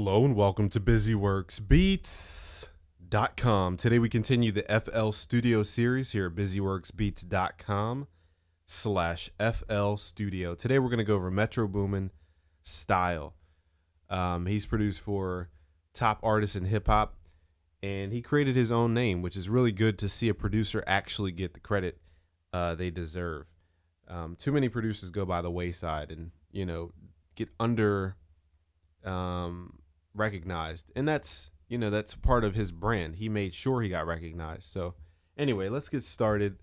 Hello and welcome to BusyWorksBeats.com. Today we continue the FL Studio series here at BusyWorksBeats.com/FL Studio. Today we're going to go over Metro Boomin style. He's produced for top artists in hip hop, and he created his own name, which is really good to see a producer actually get the credit they deserve. Too many producers go by the wayside and, get under recognized, and that's part of his brand. He made sure he got recognized. So anyway, let's get started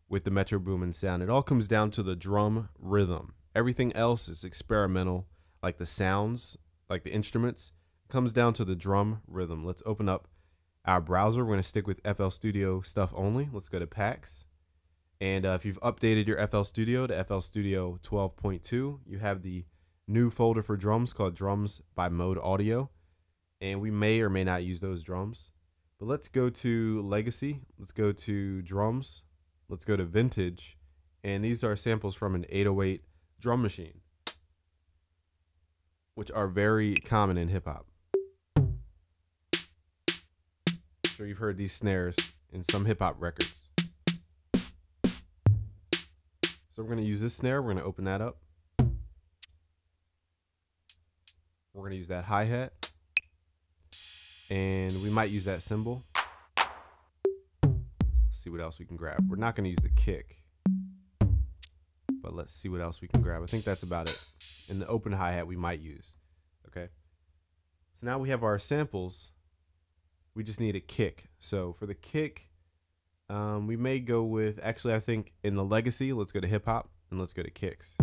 with the Metro Boomin sound. It all comes down to the drum rhythm. Everything else is experimental, like the sounds, like the instruments. It comes down to the drum rhythm. Let's open up our browser. We're going to stick with FL Studio stuff only. Let's go to packs, and if you've updated your FL Studio to FL Studio 12.2, you have the new folder for drums called Drums by Mode Audio, and we may or may not use those drums. But let's go to Legacy, let's go to Drums, let's go to Vintage, and these are samples from an 808 drum machine, which are very common in hip-hop. I'm sure you've heard these snares in some hip-hop records. So we're going to use this snare. We're going to open that up. We're going to use that hi-hat, and we might use that cymbal. Let's see what else we can grab. We're not going to use the kick, but let's see what else we can grab. I think that's about it. And the open hi-hat we might use. Okay. So now we have our samples. We just need a kick. So for the kick, we may go with, actually I think in the Legacy, let's go to hip-hop and let's go to kicks.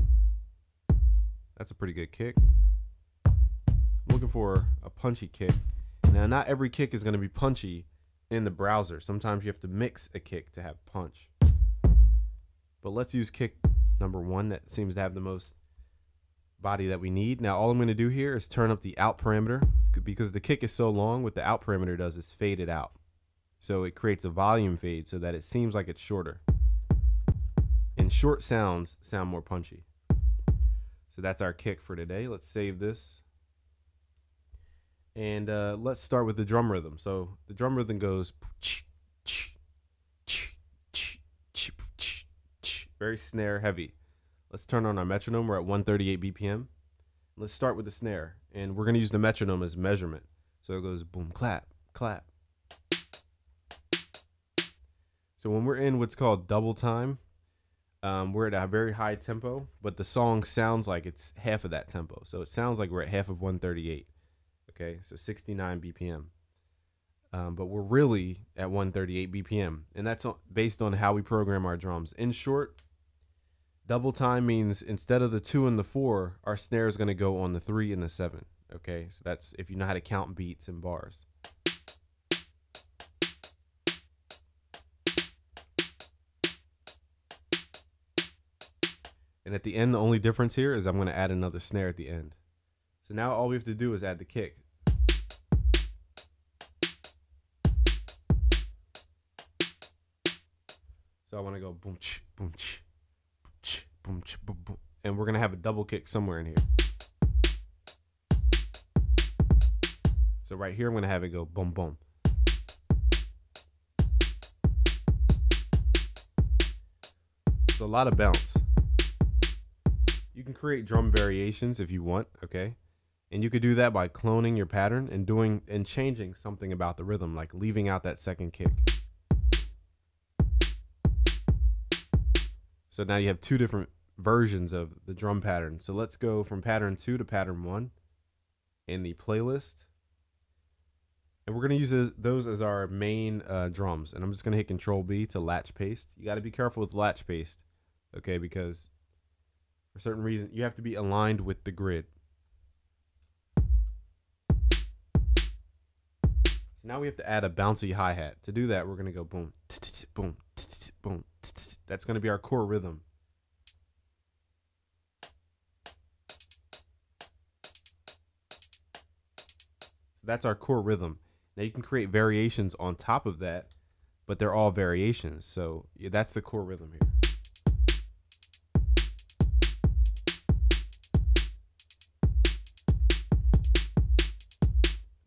That's a pretty good kick. Looking for a punchy kick. Now, not every kick is going to be punchy in the browser. Sometimes you have to mix a kick to have punch. But let's use kick number 1. That seems to have the most body that we need. Now, all I'm going to do here is turn up the out parameter, because the kick is so long. What the out parameter does is fade it out. So it creates a volume fade so that it seems like it's shorter. And short sounds sound more punchy. So that's our kick for today. Let's save this. And let's start with the drum rhythm. So the drum rhythm goes very snare heavy. Let's turn on our metronome. We're at 138 BPM. Let's start with the snare, and we're going to use the metronome as measurement. So it goes boom, clap, clap. So when we're in what's called double time, we're at a very high tempo, but the song sounds like it's half of that tempo. So it sounds like we're at half of 138. Okay, so 69 BPM. But we're really at 138 BPM, and that's based on how we program our drums. In short, double time means instead of the 2 and the 4, our snare is going to go on the 3 and the 7. Okay, so that's if you know how to count beats and bars. And at the end, the only difference here is I'm going to add another snare at the end. So now all we have to do is add the kick. So I want to go boom, ch, boom, ch, boom, ch, boom, boom. And we're going to have a double kick somewhere in here. So right here, I'm going to have it go boom, boom. It's a lot of bounce. You can create drum variations if you want, okay? And you could do that by cloning your pattern and changing something about the rhythm, like leaving out that second kick. So now you have 2 different versions of the drum pattern. So let's go from pattern 2 to pattern 1 in the playlist. And we're going to use those as our main drums. And I'm just going to hit Control B to latch paste. You got to be careful with latch paste, okay? Because for certain reasons, you have to be aligned with the grid. So now we have to add a bouncy hi-hat. To do that, we're going to go boom, boom, boom. That's going to be our core rhythm. So that's our core rhythm. Now you can create variations on top of that, but they're all variations. So yeah, that's the core rhythm here.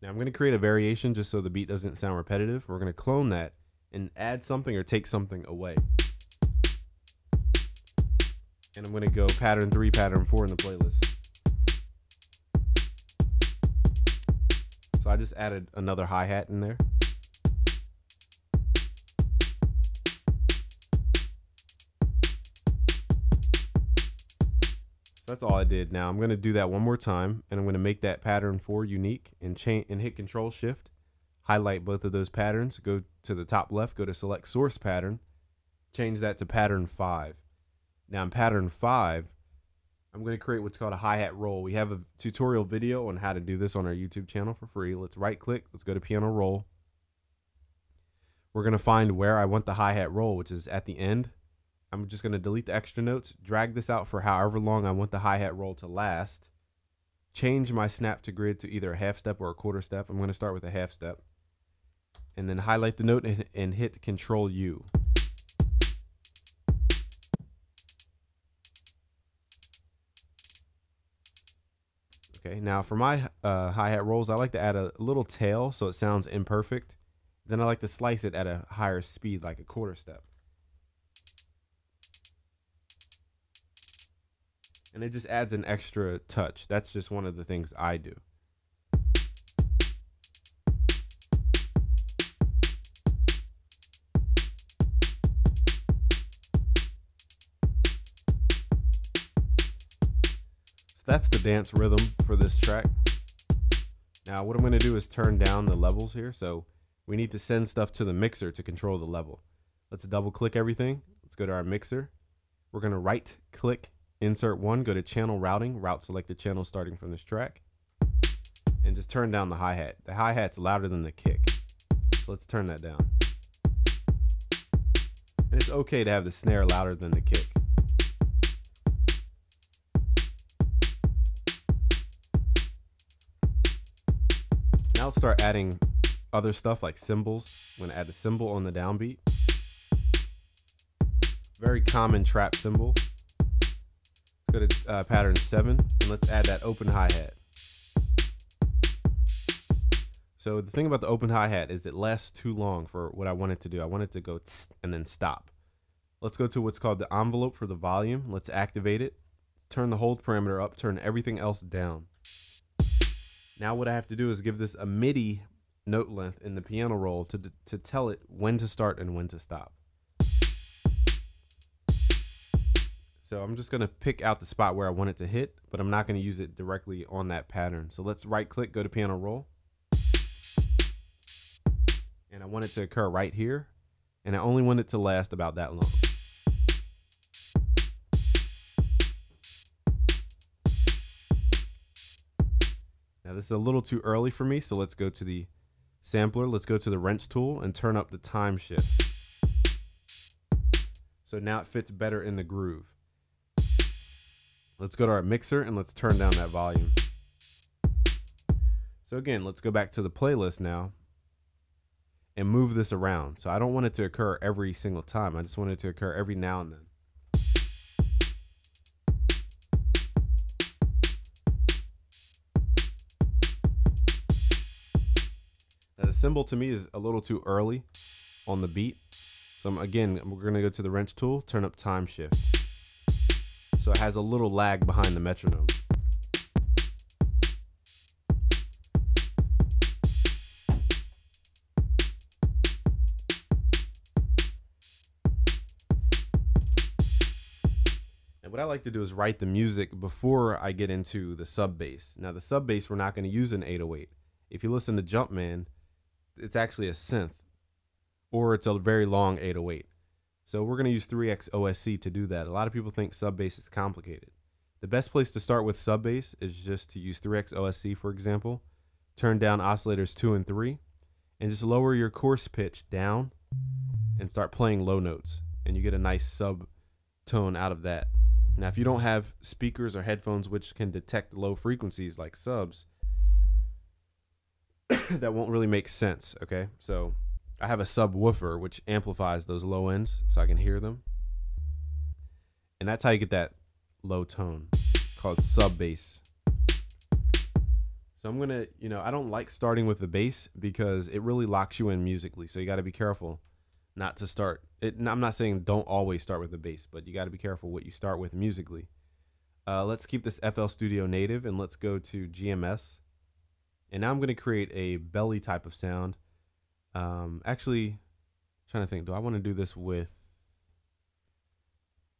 Now I'm going to create a variation just so the beat doesn't sound repetitive. We're going to clone that and add something or take something away. And I'm going to go pattern 3, pattern 4 in the playlist. So I just added another hi-hat in there. That's all I did. Now I'm going to do that one more time, and I'm going to make that pattern 4 unique and hit Control Shift, highlight both of those patterns, go to the top left, go to select source pattern, change that to pattern 5. Now in pattern 5, I'm going to create what's called a hi-hat roll. We have a tutorial video on how to do this on our YouTube channel for free. Let's right click, let's go to piano roll. We're going to find where I want the hi-hat roll, which is at the end. I'm just going to delete the extra notes, drag this out for however long I want the hi-hat roll to last, change my snap to grid to either a half step or a quarter step. I'm going to start with a half step, and then highlight the note and hit Control U. Okay, now for my hi-hat rolls, I like to add a little tail so it sounds imperfect. Then I like to slice it at a higher speed, like a quarter step. And it just adds an extra touch. That's just one of the things I do. So that's the dance rhythm for this track. Now what I'm going to do is turn down the levels here. So we need to send stuff to the mixer to control the level. Let's double click everything. Let's go to our mixer. We're going to right click, insert one, go to channel routing, route selected channel starting from this track, and just turn down the hi-hat. The hi-hat's louder than the kick, so let's turn that down. And it's okay to have the snare louder than the kick. Now let's start adding other stuff like cymbals. I'm going to add a cymbal on the downbeat. Very common trap cymbal. Go to pattern 7, and let's add that open hi-hat. So the thing about the open hi-hat is it lasts too long for what I want it to do. I want it to go tss and then stop. Let's go to what's called the envelope for the volume. Let's activate it. Turn the hold parameter up, turn everything else down. Now what I have to do is give this a MIDI note length in the piano roll to tell it when to start and when to stop. So I'm just going to pick out the spot where I want it to hit, but I'm not going to use it directly on that pattern. So let's right click, go to piano roll. And I want it to occur right here. And I only want it to last about that long. Now this is a little too early for me, so let's go to the sampler. Let's go to the wrench tool and turn up the time shift. So now it fits better in the groove. Let's go to our mixer and let's turn down that volume. So again, let's go back to the playlist now and move this around. So I don't want it to occur every single time. I just want it to occur every now and then. Now the cymbal to me is a little too early on the beat. So again, we're going to go to the wrench tool, turn up time shift. So it has a little lag behind the metronome. And what I like to do is write the music before I get into the sub bass. Now the sub bass, we're not going to use an 808. If you listen to Jumpman, it's actually a synth, or it's a very long 808. So we're going to use 3x OSC to do that. A lot of people think sub bass is complicated. The best place to start with sub bass is just to use 3x OSC, for example. Turn down oscillators 2 and 3, and just lower your coarse pitch down and start playing low notes. And you get a nice sub tone out of that. Now, if you don't have speakers or headphones which can detect low frequencies like subs, that won't really make sense, okay? So I have a subwoofer which amplifies those low ends so I can hear them. And that's how you get that low tone, called sub bass. So I'm gonna, I don't like starting with the bass because it really locks you in musically. So you got to be careful not to start it. I'm not saying don't always start with the bass, but you got to be careful what you start with musically. Let's keep this FL Studio native and let's go to GMS. And now I'm gonna create a belly type of sound. Actually, trying to think, do I want to do this with?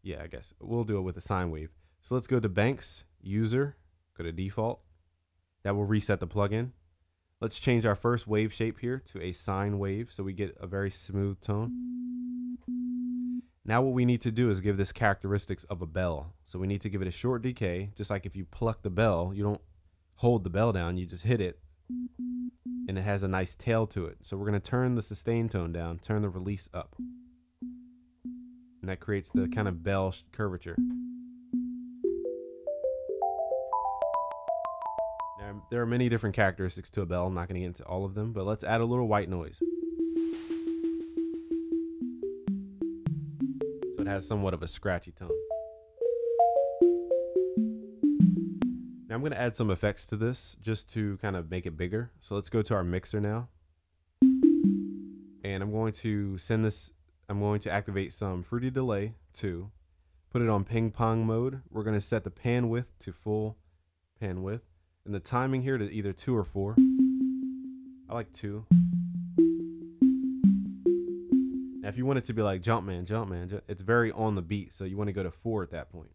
Yeah, I guess we'll do it with a sine wave. So let's go to Banks, User, go to Default. That will reset the plugin. Let's change our first wave shape here to a sine wave so we get a very smooth tone. Now what we need to do is give this characteristics of a bell. So we need to give it a short decay, just like if you pluck the bell, you don't hold the bell down, you just hit it, and it has a nice tail to it. So we're going to turn the sustain tone down, turn the release up. And that creates the kind of bell curvature. Now, there are many different characteristics to a bell. I'm not going to get into all of them, but let's add a little white noise. So it has somewhat of a scratchy tone. Now I'm going to add some effects to this just to kind of make it bigger. So let's go to our mixer now. And I'm going to activate some Fruity Delay 2. Put it on ping pong mode. We're going to set the pan width to full pan width. And the timing here to either 2 or 4. I like 2. Now if you want it to be like Jumpman, it's very on the beat. So you want to go to 4 at that point.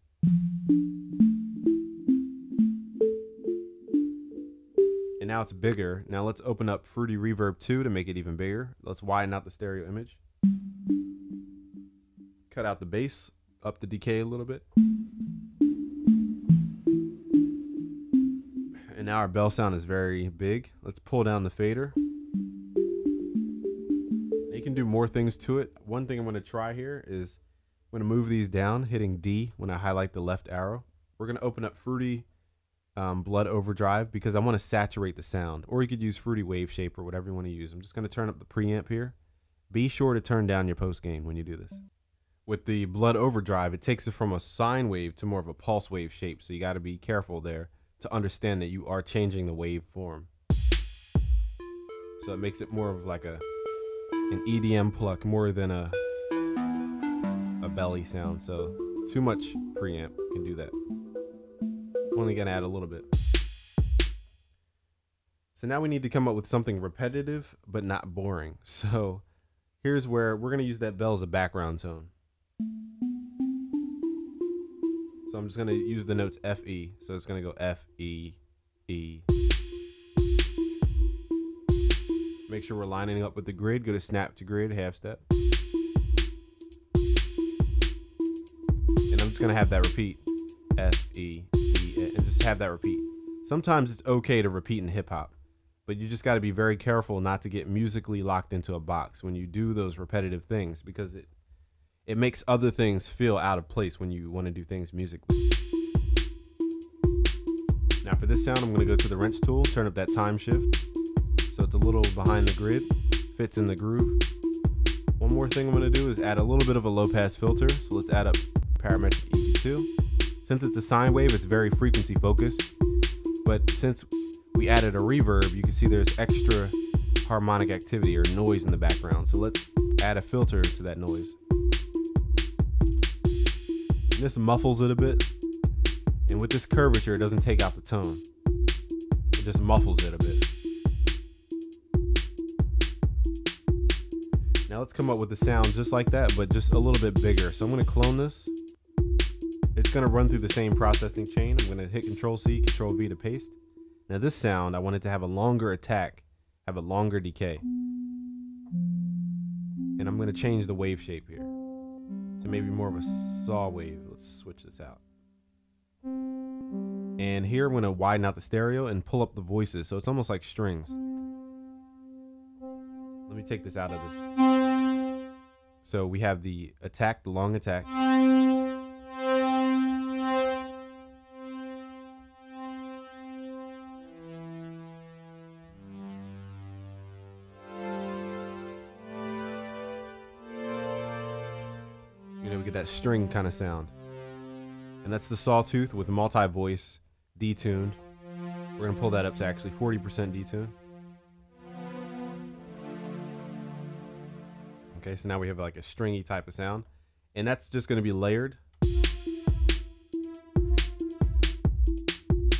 And now it's bigger. Now let's open up Fruity Reverb 2 to make it even bigger. Let's widen out the stereo image. Cut out the bass, up the decay a little bit. And now our bell sound is very big. Let's pull down the fader. You can do more things to it. One thing I'm going to try here is I'm going to move these down, hitting D when I highlight the left arrow. We're going to open up Fruity Blood Overdrive because I want to saturate the sound. Or you could use Fruity Wave Shape or whatever you want to use. I'm just going to turn up the preamp here. Be sure to turn down your post gain when you do this. With the Blood Overdrive, it takes it from a sine wave to more of a pulse wave shape. So you got to be careful there to understand that you are changing the wave form. So it makes it more of like an EDM pluck more than a belly sound. So too much preamp can do that. Only gonna add a little bit. So now we need to come up with something repetitive but not boring. So here's where we're gonna use that bell as a background tone. So I'm just gonna use the notes F, E. So it's gonna go F, E, E. Make sure we're lining up with the grid. Go to snap to grid, half step. And I'm just gonna have that repeat. F, E, E, and just have that repeat. Sometimes it's okay to repeat in hip hop, but you just gotta be very careful not to get musically locked into a box when you do those repetitive things, because it makes other things feel out of place when you want to do things musically. Now for this sound, I'm going to go to the wrench tool, turn up that time shift so it's a little behind the grid, fits in the groove. One more thing I'm going to do is add a little bit of a low pass filter. So let's add up parametric EQ2. Since it's a sine wave, it's very frequency focused, but since we added a reverb, you can see there's extra harmonic activity or noise in the background. So let's add a filter to that noise. This muffles it a bit, and with this curvature it doesn't take out the tone, it just muffles it a bit. Now let's come up with a sound just like that, but just a little bit bigger. So I'm going to clone this. It's going to run through the same processing chain. I'm going to hit Control C, Control V to paste. Now this sound, I want it to have a longer attack, have a longer decay, and I'm going to change the wave shape here. So maybe more of a saw wave. Let's switch this out. And here I'm going to widen out the stereo and pull up the voices. So it's almost like strings. Let me take this out of this. So we have the attack, the long attack. We get that string kind of sound. And that's the sawtooth with multi-voice, detuned. We're gonna pull that up to actually 40% detune. Okay, so now we have like a stringy type of sound, and that's just gonna be layered.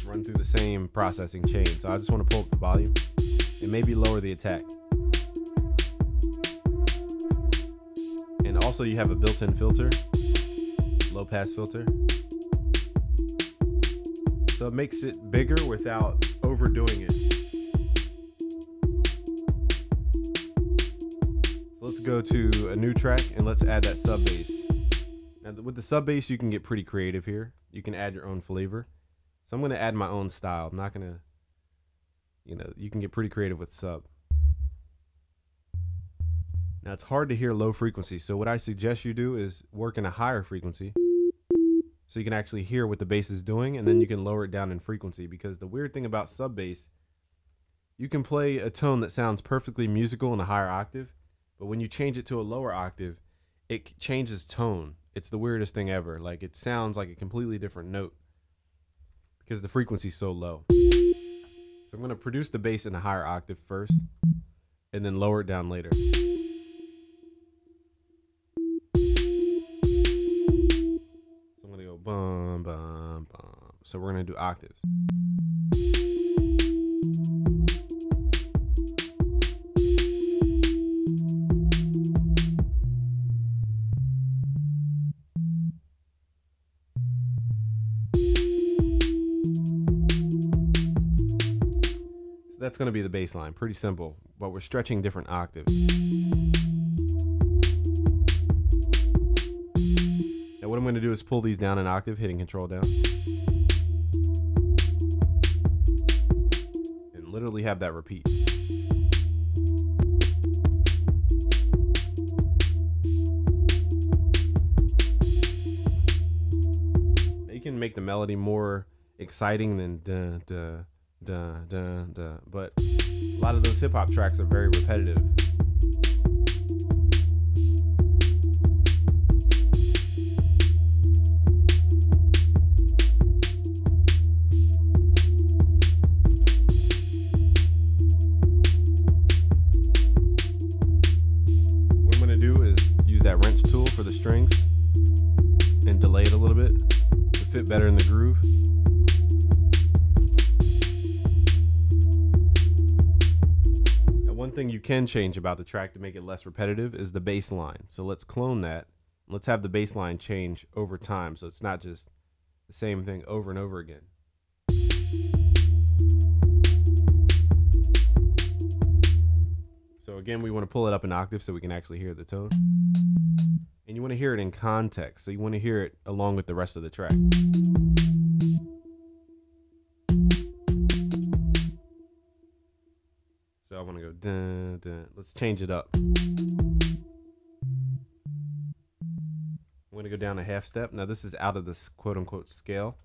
Run through the same processing chain. So I just want to pull up the volume and maybe lower the attack. And also you have a built-in filter, low pass filter. So it makes it bigger without overdoing it. So let's go to a new track and let's add that sub bass. Now with the sub bass, you can get pretty creative here. You can add your own flavor. So I'm going to add my own style. I'm not going to, you can get pretty creative with sub. Now it's hard to hear low frequency. So what I suggest you do is work in a higher frequency so you can actually hear what the bass is doing, and then you can lower it down in frequency, because the weird thing about sub bass, you can play a tone that sounds perfectly musical in a higher octave, but when you change it to a lower octave, it changes tone. It's the weirdest thing ever. Like, it sounds like a completely different note, because the frequency is so low. So I'm going to produce the bass in a higher octave first, and then lower it down later. So I'm going to go bum, bum, bum. So we're going to do octaves. That's going to be the bass line. Pretty simple, but we're stretching different octaves. Now what I'm going to do is pull these down an octave, hitting Control down, and literally have that repeat. Now you can make the melody more exciting than duh, duh, duh, duh, duh. But a lot of those hip-hop tracks are very repetitive. What I'm going to do is use that wrench tool for the strings and delay it a little bit to fit better in the groove. One thing you can change about the track to make it less repetitive is the bass line. So let's clone that. Let's have the bass line change over time, so it's not just the same thing over and over again. So again, we want to pull it up an octave so we can actually hear the tone. And you want to hear it in context, so you want to hear it along with the rest of the track. So I want to go dun, dun. Let's change it up. I'm going to go down a half step. Now this is out of this quote unquote scale.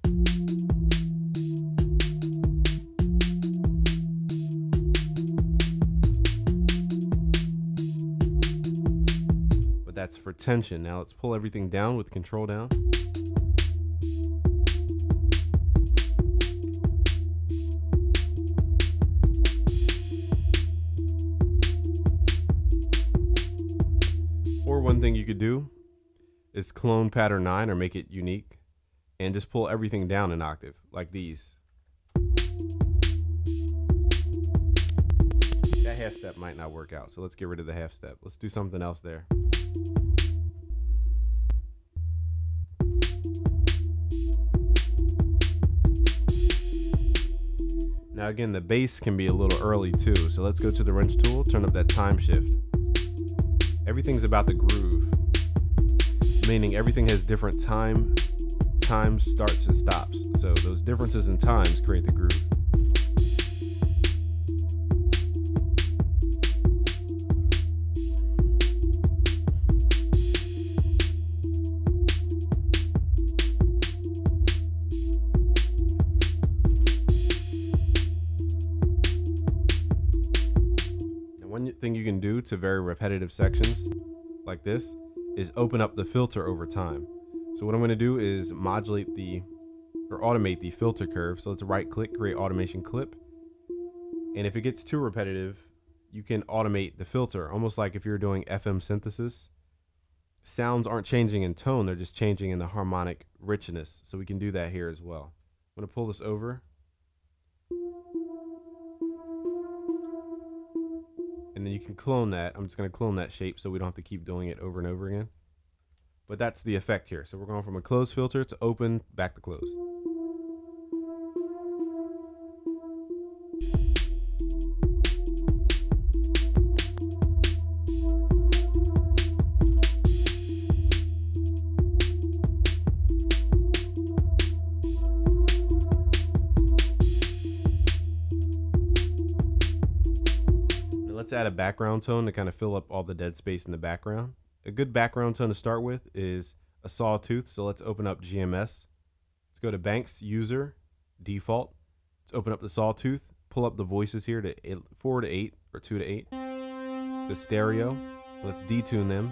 But that's for tension. Now let's pull everything down with Control down. Or one thing you could do is clone pattern 9 or make it unique and just pull everything down an octave like these. That half step might not work out, so let's get rid of the half step. Let's do something else there. Now again, the bass can be a little early too, so let's go to the wrench tool, turn up that time shift. Everything's about the groove, meaning everything has different time starts and stops. So those differences in times create the groove. One thing you can do to very repetitive sections like this is open up the filter over time. So what I'm going to do is modulate the or automate the filter curve. So let's right click, create automation clip. And if it gets too repetitive, you can automate the filter, almost like if you're doing FM synthesis. Sounds aren't changing in tone, they're just changing in the harmonic richness. So we can do that here as well. I'm gonna pull this over. And then you can clone that. I'm just gonna clone that shape so we don't have to keep doing it over and over again. But that's the effect here. So we're going from a closed filter to open, back to close. Let's add a background tone to kind of fill up all the dead space in the background. A good background tone to start with is a sawtooth. So let's open up GMS. Let's go to Banks, User, Default. Let's open up the sawtooth. Pull up the voices here to 4 to 8 or 2 to 8. The stereo. Let's detune them.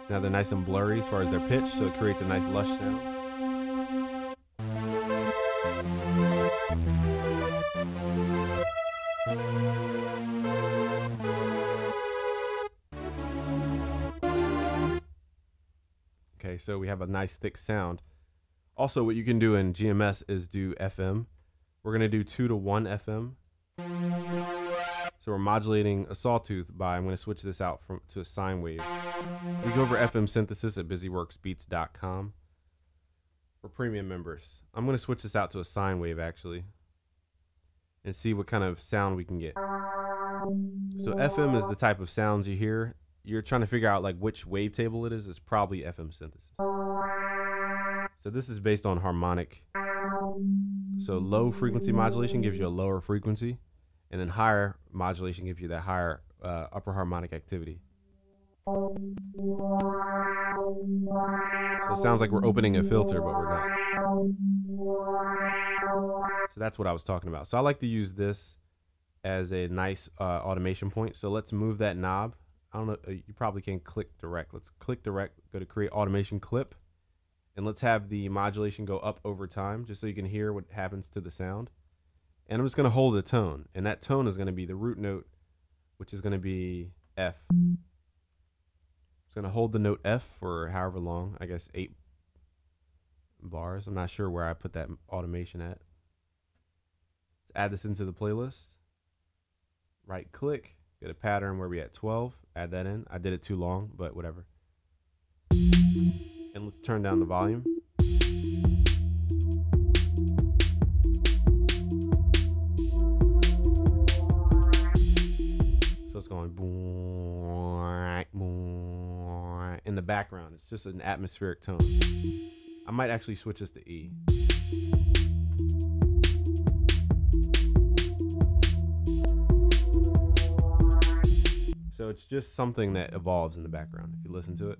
Now they're nice and blurry as far as their pitch, so it creates a nice lush sound. Okay, so we have a nice thick sound. Also, what you can do in GMS is do FM. We're going to do 2 to 1 FM. So we're modulating a sawtooth by, I'm going to switch this out to a sine wave. We go over FM synthesis at busyworksbeats.com. For premium members. I'm going to switch this out to a sine wave actually, and see what kind of sound we can get. So FM is the type of sounds you hear. You're trying to figure out like which wavetable it is. It's probably FM synthesis. So this is based on harmonic. So low frequency modulation gives you a lower frequency, and then higher modulation gives you that higher upper harmonic activity. So it sounds like we're opening a filter, but we're not. So that's what I was talking about. So I like to use this as a nice automation point. So let's move that knob. I don't know, you probably can click direct. Let's click direct, go to create automation clip, and let's have the modulation go up over time just so you can hear what happens to the sound. And I'm just going to hold a tone, and that tone is going to be the root note, which is going to be F. It's going to hold the note F for however long, I guess 8 bars. I'm not sure where I put that automation at. Let's add this into the playlist. Right click, get a pattern where we at 12, add that in. I did it too long, but whatever. And let's turn down the volume. So it's going boom, boom, in the background. It's just an atmospheric tone. I might actually switch this to E. So it's just something that evolves in the background if you listen to it.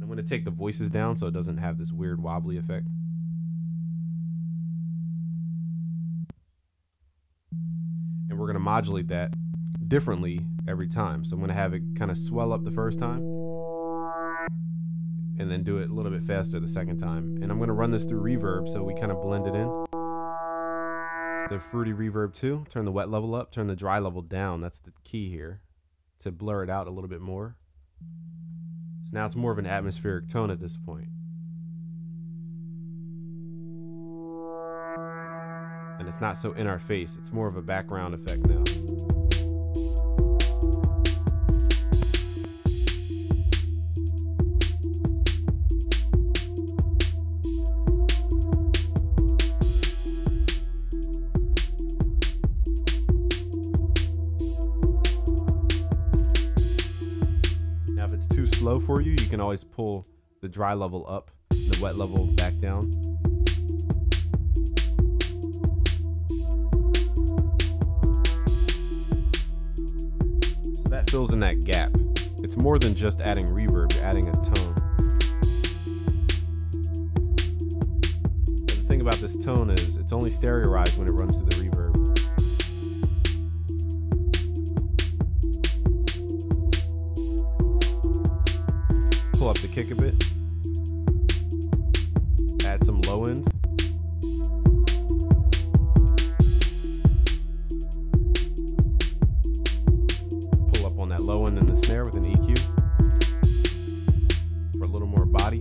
I'm going to take the voices down so it doesn't have this weird wobbly effect. And we're going to modulate that differently every time. So I'm going to have it kind of swell up the first time and then do it a little bit faster the second time. And I'm going to run this through reverb so we kind of blend it in. The fruity reverb too. Turn the wet level up, turn the dry level down. That's the key here, to blur it out a little bit more. So now it's more of an atmospheric tone at this point. And it's not so in our face. It's more of a background effect now. Slow for you, you can always pull the dry level up, the wet level back down. So that fills in that gap. It's more than just adding reverb, you're adding a tone. But the thing about this tone is it's only stereoized when it runs through the reverb. up the kick a bit. Add some low end. Pull up on that low end in the snare with an EQ for a little more body.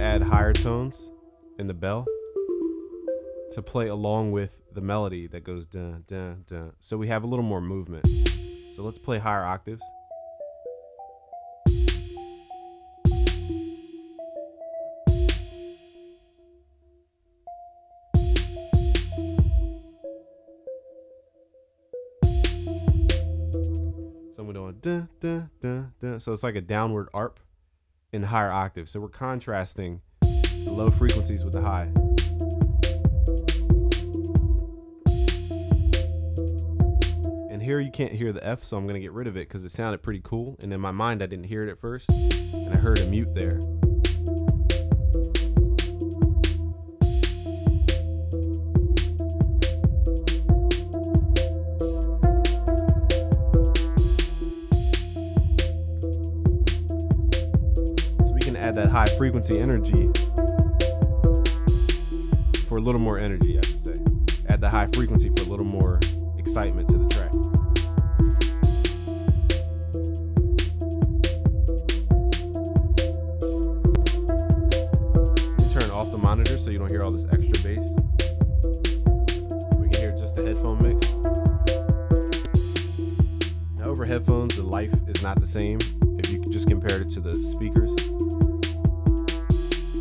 Add higher tones in the bell to play along with the melody that goes dun dun dun, so we have a little more movement. So let's play higher octaves. So we're doing dun dun dun dun, so it's like a downward arp in higher octaves. So we're contrasting the low frequencies with the high. And here you can't hear the F, so I'm gonna get rid of it because it sounded pretty cool. And in my mind, I didn't hear it at first, and I heard a mute there. Add that high frequency energy for a little more energy, I should say. Add the high frequency for a little more excitement to the track. Let me turn off the monitor so you don't hear all this extra bass. We can hear just the headphone mix. Now over headphones, the life is not the same if you just compare it to the speakers.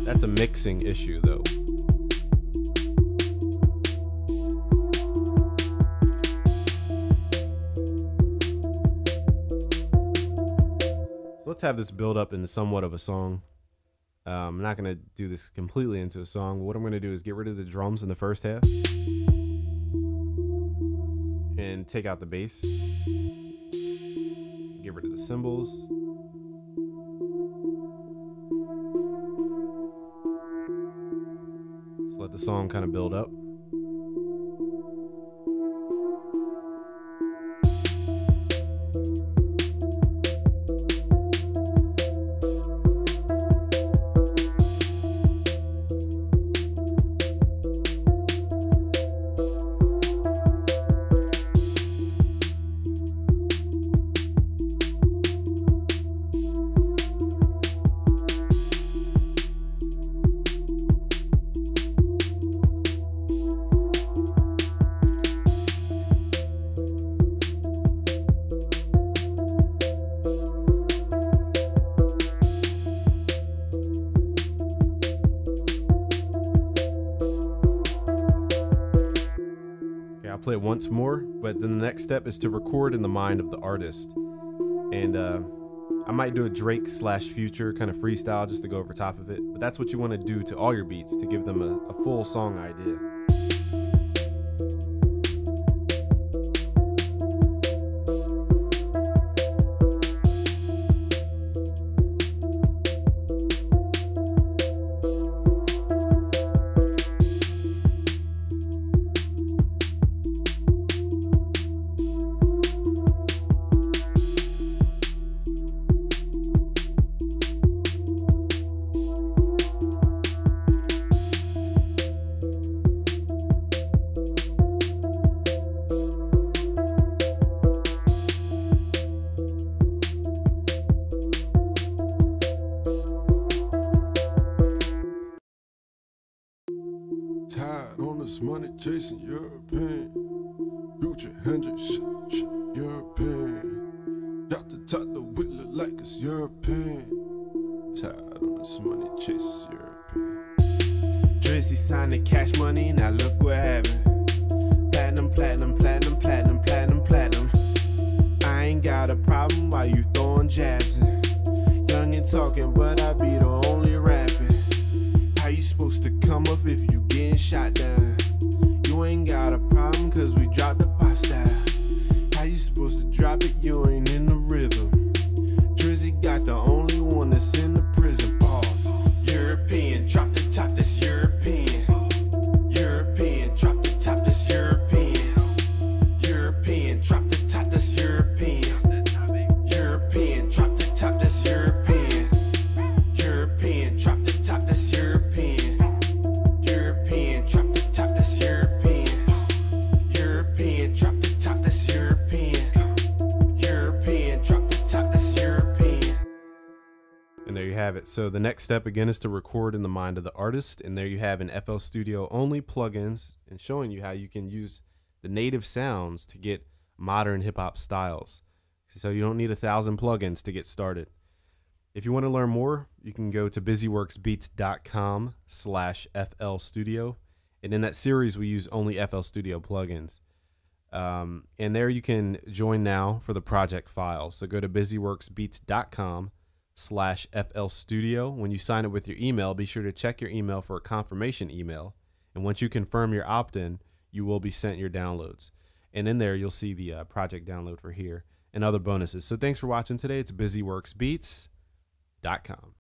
That's a mixing issue though. So let's have this build up into somewhat of a song. I'm not gonna do this completely into a song, but what I'm gonna do is get rid of the drums in the first half and take out the bass. Get rid of the cymbals. Let the song kind of build up. I'll play it once more, but then the next step is to record in the mind of the artist. And I might do a Drake / Future kind of freestyle just to go over top of it. But that's what you want to do to all your beats to give them a full song idea. Tired on this money chasing European. Future Hendrix, European. Got the top, the wheel look like it's European. Tired on this money chasing European. Drizzy signed the Cash Money, now look what happened. Platinum, platinum, platinum, platinum, platinum, platinum. I ain't got a problem while you throwing jabs in. Young and talking, but I be the only rapping. How you supposed to come up if you getting shot down? You ain't got a problem cause we dropped the pop style. How you supposed to drop it? You ain't in the rhythm. Drizzy got the have it. So the next step again is to record in the mind of the artist, and there you have an FL Studio only plugins and showing you how you can use the native sounds to get modern hip hop styles. So you don't need 1,000 plugins to get started. If you want to learn more, you can go to busyworksbeats.com/FL Studio, and in that series we use only FL Studio plugins. And there you can join now for the project files. So go to busyworksbeats.com/FL Studio. When you sign up with your email, be sure to check your email for a confirmation email. And once you confirm your opt-in, you will be sent your downloads. And in there, you'll see the project download for here and other bonuses. So thanks for watching today. It's busyworksbeats.com.